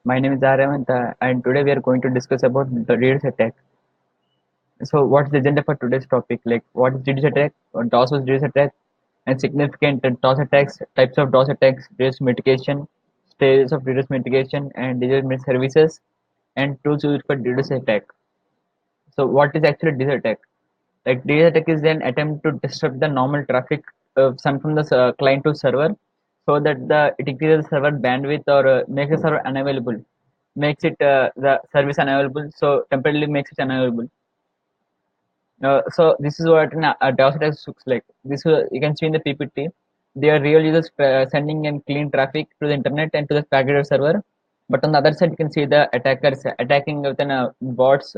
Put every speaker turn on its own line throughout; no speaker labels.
My name is Revanth, and today we are going to discuss about the DDoS attack. So, what's the agenda for today's topic? Like, what is DDoS attack? Or DOS was DDoS attack, and significant DOS attacks, types of DOS attacks, DDoS mitigation, stages of DDoS mitigation, and DDoS services, and tools used for DDoS attack. So, what is actually DDoS attack? Like, DDoS attack is an attempt to disrupt the normal traffic sent from the client to server, so that it increases the server bandwidth or makes the server unavailable, makes it the service unavailable, so temporarily makes it unavailable. So this is what a DOS attack looks like. This you can see in the PPT. They are real users sending in clean traffic to the internet and to the packet server. But on the other side, you can see the attackers attacking within bots,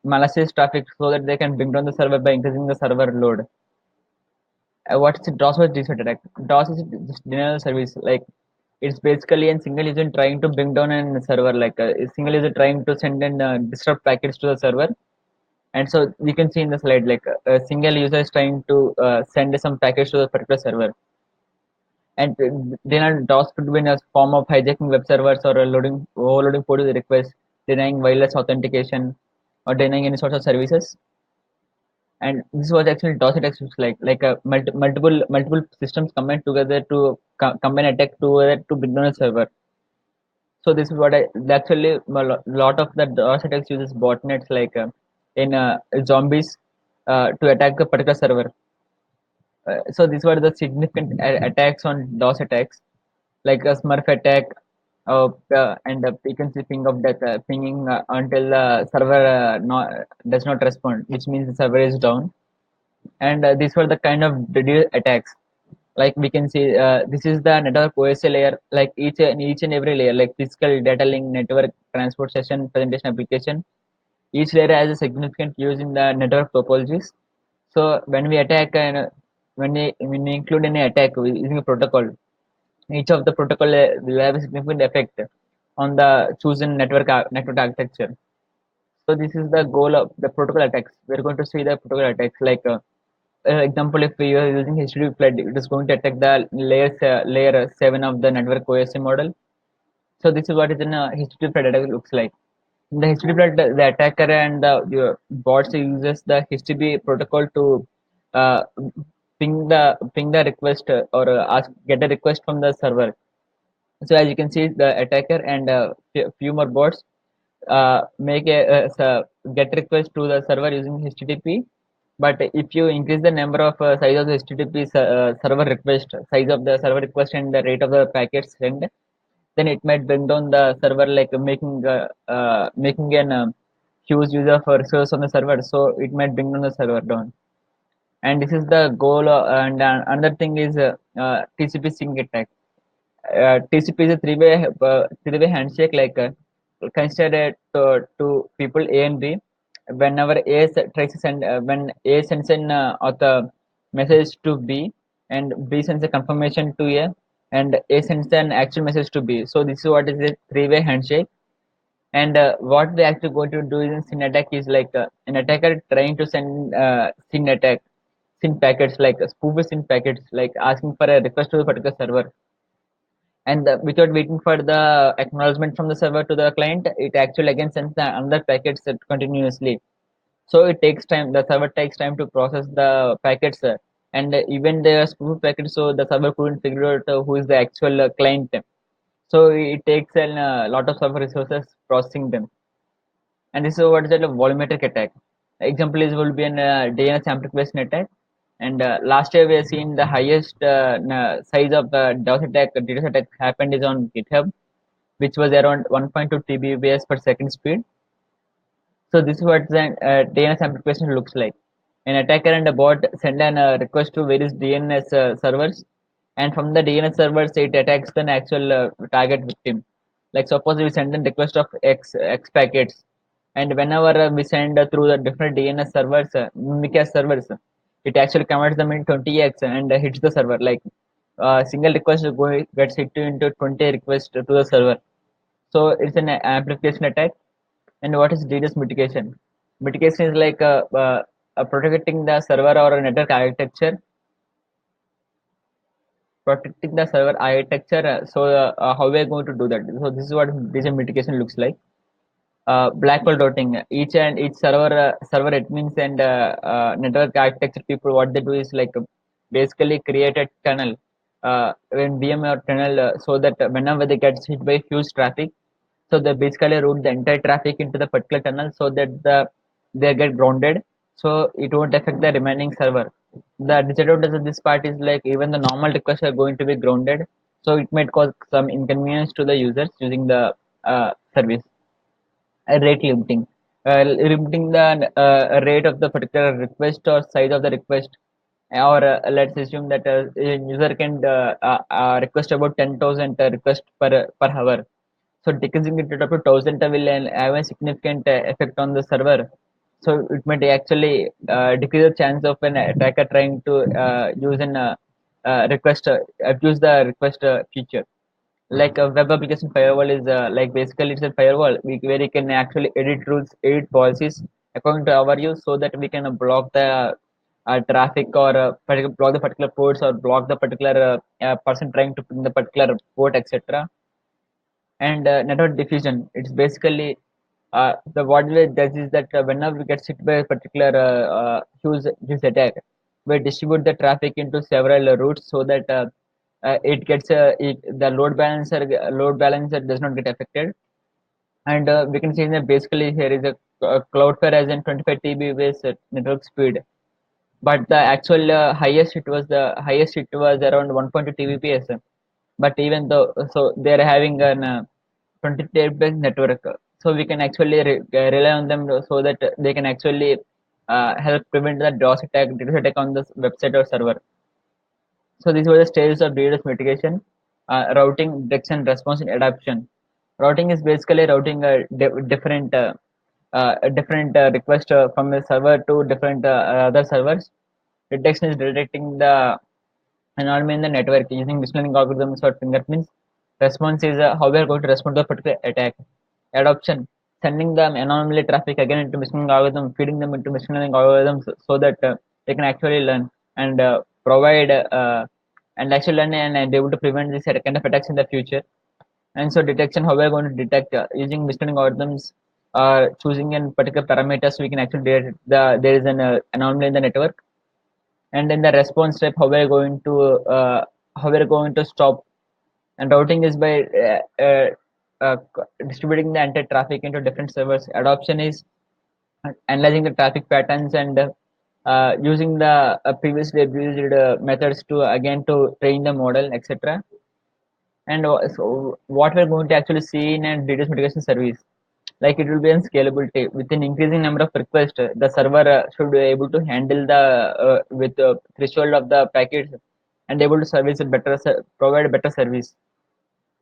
malicious traffic, so that they can bring down the server by increasing the server load. What's DOS was DDoS attack? DOS is just denial service. Like, it's basically a single user trying to bring down a server. Like a single user trying to send and disrupt packets to the server. And so you can see in the slide, like a single user is trying to send some package to the particular server. And then DOS could be in a form of hijacking web servers or overloading port requests, denying wireless authentication, or denying any sort of services. And this was actually DOS attacks looks like a multiple systems combined together to combine attack together to bring down a server. So this is what I actually a lot of the DOS attacks uses botnets like in zombies to attack a particular server. So these were the significant attacks on DOS attacks, like a Smurf attack, and you can see ping of death, pinging until the server does not respond, which means the server is down. And these were the kind of attacks. Like we can see, this is the network OSA layer, like each and every layer, like physical data link, network, transport session, presentation application. Each layer has a significant use in the network topologies. So when we attack and when we include any attack using a protocol, each of the protocol will have a significant effect on the chosen network architecture. So this is the goal of the protocol attacks. We're going to see the protocol attacks. Like example, if we are using HTTP flood, it is going to attack the layer 7 of the network OSM model. So this is what is in a HTTP flood attack looks like. In the HTTP flood, the attacker and the bots uses the HTTP protocol to uh, ping the request or ask get a request from the server. So as you can see, the attacker and few more bots make get request to the server using HTTP. But if you increase the number of size of the HTTP server request, size of the server request and the rate of the packets sent, then it might bring down the server, like making an huge use of resource on the server. So it might bring down the server down. And this is the goal. And another thing is TCP sync attack. TCP is a three-way handshake. Like consider it to people A and B. Whenever tries to send, when A sends an author message to B, and B sends a confirmation to A, and A sends an actual message to B. So this is what is a three-way handshake. And what they actually going to do in SYN attack is like an attacker trying to send SYN packets, like spoof SYN packets, like asking for a request to the particular server, and without waiting for the acknowledgement from the server to the client, it actually again sends the another packets continuously. So it takes time, the server takes time to process the packets, and even the spoof packets, so the server couldn't figure out who is the actual client. So it takes a lot of server resources processing them. And this is what is a volumetric attack. Example is will be an DNS amplification attack. And last year we have seen the highest size of the DDoS attack happened is on GitHub, which was around 1.2 Tbps per second speed. So this is what the DNS amplification looks like. An attacker and a bot send an request to various DNS servers, and from the DNS servers it attacks the actual target victim. Like suppose we send a request of X packets, and whenever we send through the different DNS servers, Mimikaz servers, it actually converts them in 20x and hits the server. Like single request gets hit into 20 requests to the server. So it's an amplification attack. And what is DDoS mitigation? Mitigation is like protecting the server or a network architecture. protecting the server architecture. How we are going to do that? So this is what digital mitigation looks like. Black hole routing. Each server admins and network architecture people, what they do is like basically create a tunnel, in VM or tunnel, so that whenever they get hit by huge traffic, so they basically route the entire traffic into the particular tunnel so that they get grounded, so it won't affect the remaining server. The disadvantage of this part is like even the normal requests are going to be grounded, so it might cause some inconvenience to the users using the service. Rate limiting. Limiting the rate of the particular request or size of the request, or let's assume that a user can request about 10,000 requests per hour. So decreasing it up to 1,000 will have a significant effect on the server. So it might actually decrease the chance of an attacker trying to use an abuse the request feature. Like a web application firewall is like basically it's a firewall where you can actually edit rules, edit policies according to our use, so that we can block the traffic, or block the particular ports, or block the particular person trying to put in the particular port, etc. And network diffusion, it's basically the what we does is that whenever we get hit by a particular huge attack, we distribute the traffic into several routes, so that the load balancer does not get affected. And we can see that basically here is a Cloudflare as in 25 TB network speed, but the actual highest it was around 1.2 Tbps. But even though, so they're having an 20 Tbps network, so we can actually rely on them so that they can actually help prevent the DDoS attack on this website or server. So these were the stages of DDoS mitigation: routing, detection, response, and adaptation. Routing is basically routing different request from a server to different other servers. Detection is detecting the anomaly in the network using machine learning algorithms or fingerprints. Response is how we are going to respond to a particular attack. Adoption, sending the anomaly traffic again into machine learning algorithm, feeding them into machine learning algorithms so that they can actually learn and provide and actually learn and able to prevent this kind of attacks in the future. And so detection, how we are going to detect using machine learning algorithms, choosing in particular parameters, so we can actually detect there is an anomaly in the network. And in the response step, how we're going to stop. And routing is by distributing the entire traffic into different servers. Adoption is analyzing the traffic patterns and using the previously abused methods to again to train the model, etc. And so what we're going to actually see in a DDoS mitigation service, like it will be on scalability. With an increasing number of requests, the server should be able to handle the with the threshold of the packets, and able to service it better, provide a better service.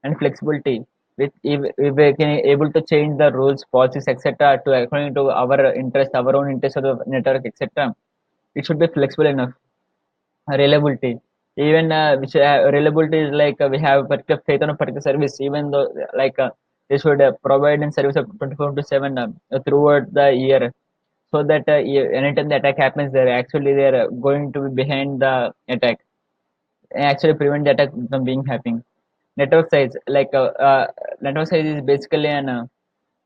And flexibility, with if we can able to change the rules, policies, etc. to according to our interest, our own interest of the network, etc. It should be flexible enough. Reliability, even which reliability is like we have particular faith on a particular service, even though they should provide in service of 24/7 throughout the year, so that anytime the attack happens, they're going to be behind the attack and actually prevent the attack from being happening. Network size, network size is basically an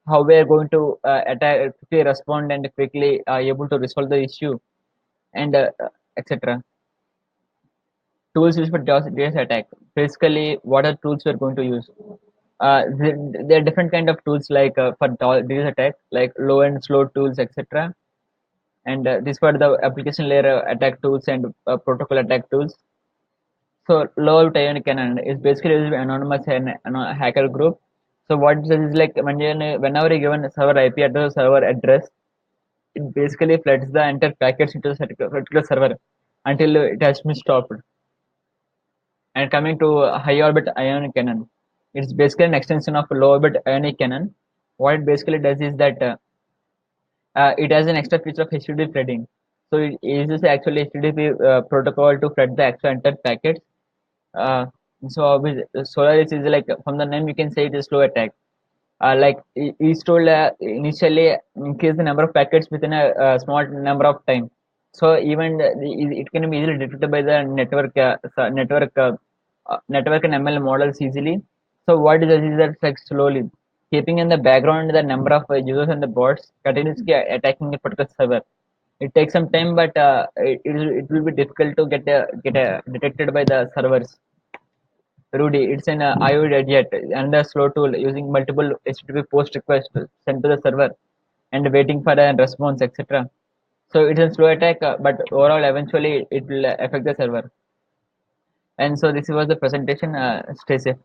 how we are going to attack, quickly respond and quickly able to resolve the issue, and etc. Tools used for DDoS attack. Basically, what are tools we're going to use? There are different kind of tools like for DDoS attack, like low and slow tools, etc. And these were the application layer attack tools and protocol attack tools. So low ionic cannon is basically used by anonymous hacker group. So what it does is like whenever you given a server IP address, server address, it basically floods the entire packets into the particular server until it has been stopped. And coming to high orbit ionic cannon, it's basically an extension of low orbit ionic cannon. What it basically does is that it has an extra feature of HTTP threading. So it uses actually HTTP protocol to thread the extra entered packets. So with Solaris is like from the name you can say it is slow attack. Each tool initially increase the number of packets within a small number of time. So even it can be easily detected by the network. network and ML models easily. So what it does is that it's like slowly keeping in the background the number of users and the bots continuously attacking a particular server. It takes some time, but it will be difficult to get detected by the servers. Rudy, it's an IO jet and a slow tool using multiple HTTP post requests sent to the server and waiting for a response, etc. So it's a slow attack, but overall, eventually, it will affect the server. And so this was the presentation. Stay safe.